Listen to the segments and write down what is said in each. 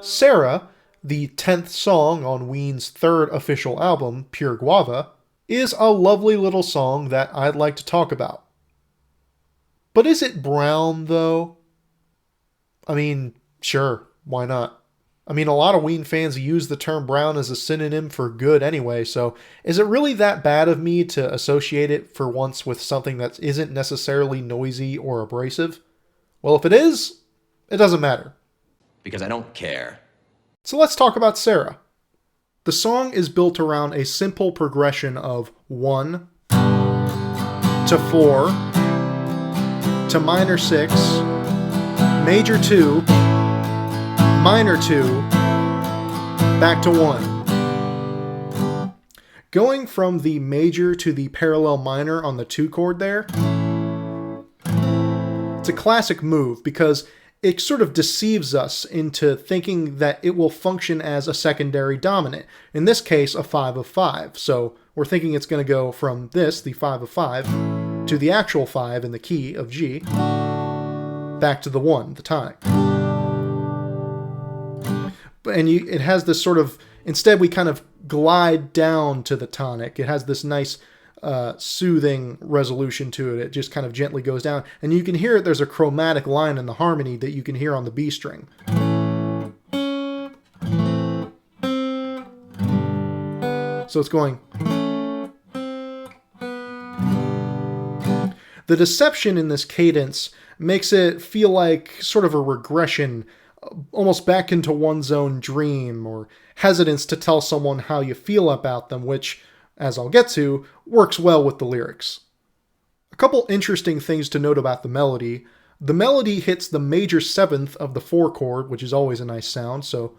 Sarah, the 10th song on Ween's third official album, Pure Guava, is a lovely little song that I'd like to talk about. But is it brown, though? I mean, sure, why not? I mean, a lot of Ween fans use the term brown as a synonym for good anyway, so is it really that bad of me to associate it for once with something that isn't necessarily noisy or abrasive? Well, if it is, it doesn't matter. Because I don't care. So let's talk about Sarah. The song is built around a simple progression of 1 to 4 to minor 6, major 2, minor 2, back to 1. Going from the major to the parallel minor on the 2 chord there, it's a classic move because it sort of deceives us into thinking that it will function as a secondary dominant. In this case, a 5 of 5. So we're thinking it's going to go from this, the 5 of 5, to the actual 5 in the key of G, back to the 1, the tonic. And it has this sort of, instead we kind of glide down to the tonic. It has this nice soothing resolution to it. It just kind of gently goes down. And you can hear it, there's a chromatic line in the harmony that you can hear on the B string. So it's going. The deception in this cadence makes it feel like sort of a regression, almost back into one's own dream, or hesitance to tell someone how you feel about them, which, as I'll get to, works well with the lyrics. A couple interesting things to note about the melody. The melody hits the major 7th of the 4 chord, which is always a nice sound, so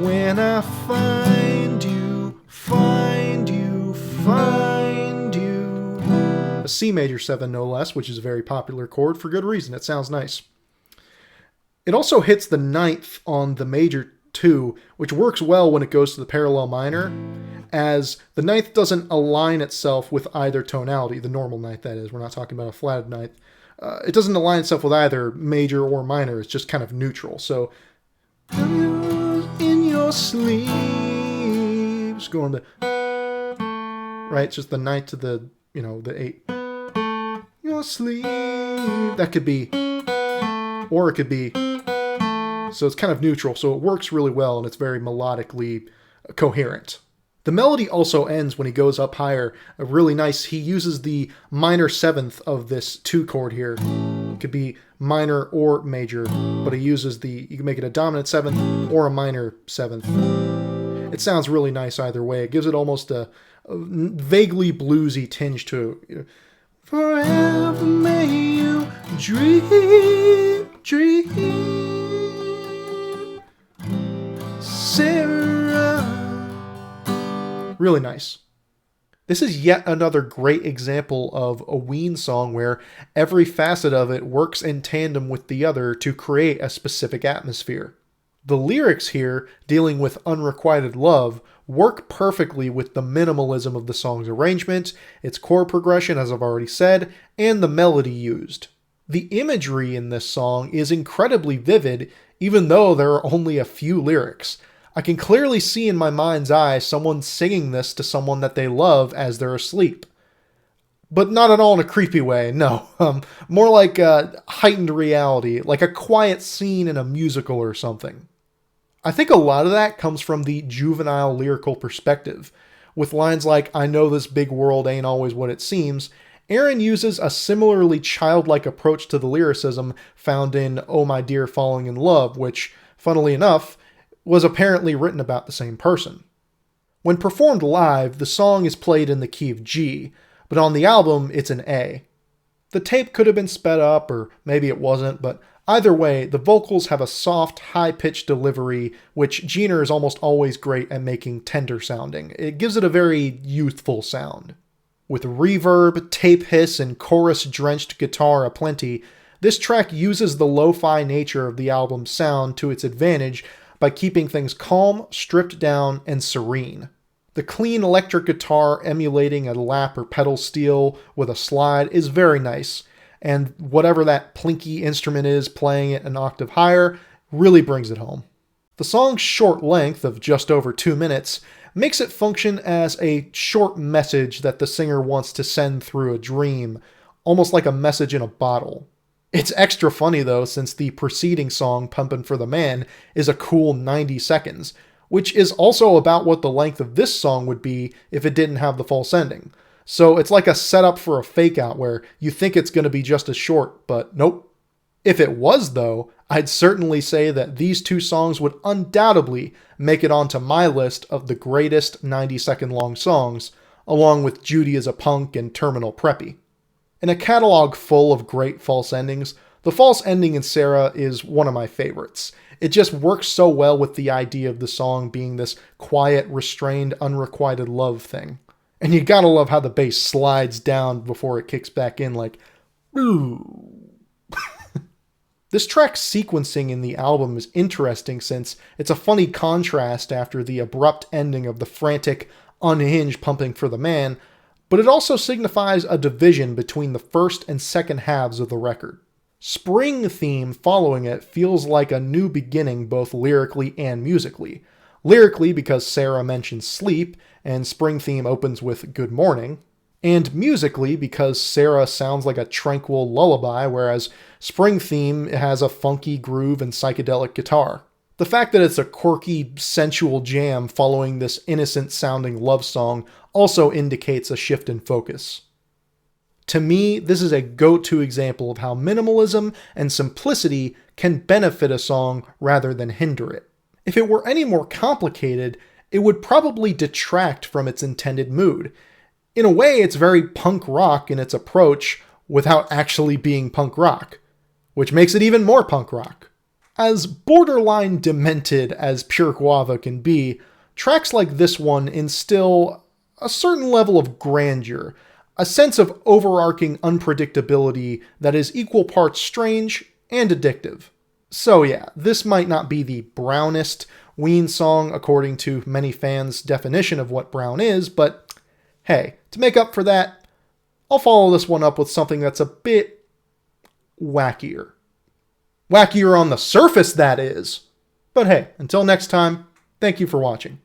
when I find you, find you, find you. A C major 7 no less, which is a very popular chord for good reason. It sounds nice. It also hits the 9th on the major 2, which works well when it goes to the parallel minor, as the 9th doesn't align itself with either tonality, the normal 9th that is, we're not talking about a flatted 9th. It doesn't align itself with either major or minor, it's just kind of neutral. So, in your sleep, just going to, right, it's just the 9th to the, the 8. Your sleep, that could be, or it could be, so it's kind of neutral, so it works really well, and it's very melodically coherent. The melody also ends when he goes up higher. Really nice. He uses the minor 7th of this 2 chord here. It could be minor or major, but he uses you can make it a dominant 7th or a minor 7th. It sounds really nice either way. It gives it almost a vaguely bluesy tinge to it. Forever may you dream, dream. Sarah. Really nice. This is yet another great example of a Ween song where every facet of it works in tandem with the other to create a specific atmosphere. The lyrics here, dealing with unrequited love, work perfectly with the minimalism of the song's arrangement, its chord progression, as I've already said, and the melody used. The imagery in this song is incredibly vivid, even though there are only a few lyrics. I can clearly see in my mind's eye someone singing this to someone that they love as they're asleep. But not at all in a creepy way, no. More like a heightened reality, like a quiet scene in a musical or something. I think a lot of that comes from the juvenile lyrical perspective. With lines like, I know this big world ain't always what it seems, Aaron uses a similarly childlike approach to the lyricism found in Oh My Dear Falling in Love, which, funnily enough, was apparently written about the same person. When performed live, the song is played in the key of G, but on the album, it's an A. The tape could have been sped up, or maybe it wasn't, but either way, the vocals have a soft, high-pitched delivery, which Giner is almost always great at making tender sounding. It gives it a very youthful sound. With reverb, tape hiss, and chorus-drenched guitar aplenty, this track uses the lo-fi nature of the album's sound to its advantage by keeping things calm, stripped down, and serene. The clean electric guitar emulating a lap or pedal steel with a slide is very nice, and whatever that plinky instrument is playing it an octave higher really brings it home. The song's short length of just over 2 minutes makes it function as a short message that the singer wants to send through a dream, almost like a message in a bottle. It's extra funny though, since the preceding song, Pumpin' for the Man, is a cool 90 seconds, which is also about what the length of this song would be if it didn't have the false ending. So it's like a setup for a fake out where you think it's going to be just as short, but nope. If it was though, I'd certainly say that these two songs would undoubtedly make it onto my list of the greatest 90-second long songs, along with Judy as a Punk and Terminal Preppy. In a catalog full of great false endings, the false ending in Sarah is one of my favorites. It just works so well with the idea of the song being this quiet, restrained, unrequited love thing. And you gotta love how the bass slides down before it kicks back in like, ooh. This track's sequencing in the album is interesting since it's a funny contrast after the abrupt ending of the frantic, unhinged Pumping for the Man, but it also signifies a division between the first and second halves of the record. Spring theme following it feels like a new beginning both lyrically and musically. Lyrically because Sarah mentions sleep, and spring theme opens with good morning. And musically because Sarah sounds like a tranquil lullaby, whereas spring theme has a funky groove and psychedelic guitar. The fact that it's a quirky, sensual jam following this innocent-sounding love song also indicates a shift in focus. To me, this is a go-to example of how minimalism and simplicity can benefit a song rather than hinder it. If it were any more complicated, it would probably detract from its intended mood. In a way, it's very punk rock in its approach without actually being punk rock, which makes it even more punk rock. As borderline demented as Pure Guava can be, tracks like this one instill a certain level of grandeur, a sense of overarching unpredictability that is equal parts strange and addictive. So yeah, this might not be the brownest Ween song according to many fans' definition of what brown is, but hey, to make up for that, I'll follow this one up with something that's a bit wackier. Wackier on the surface, that is. But hey, until next time, thank you for watching.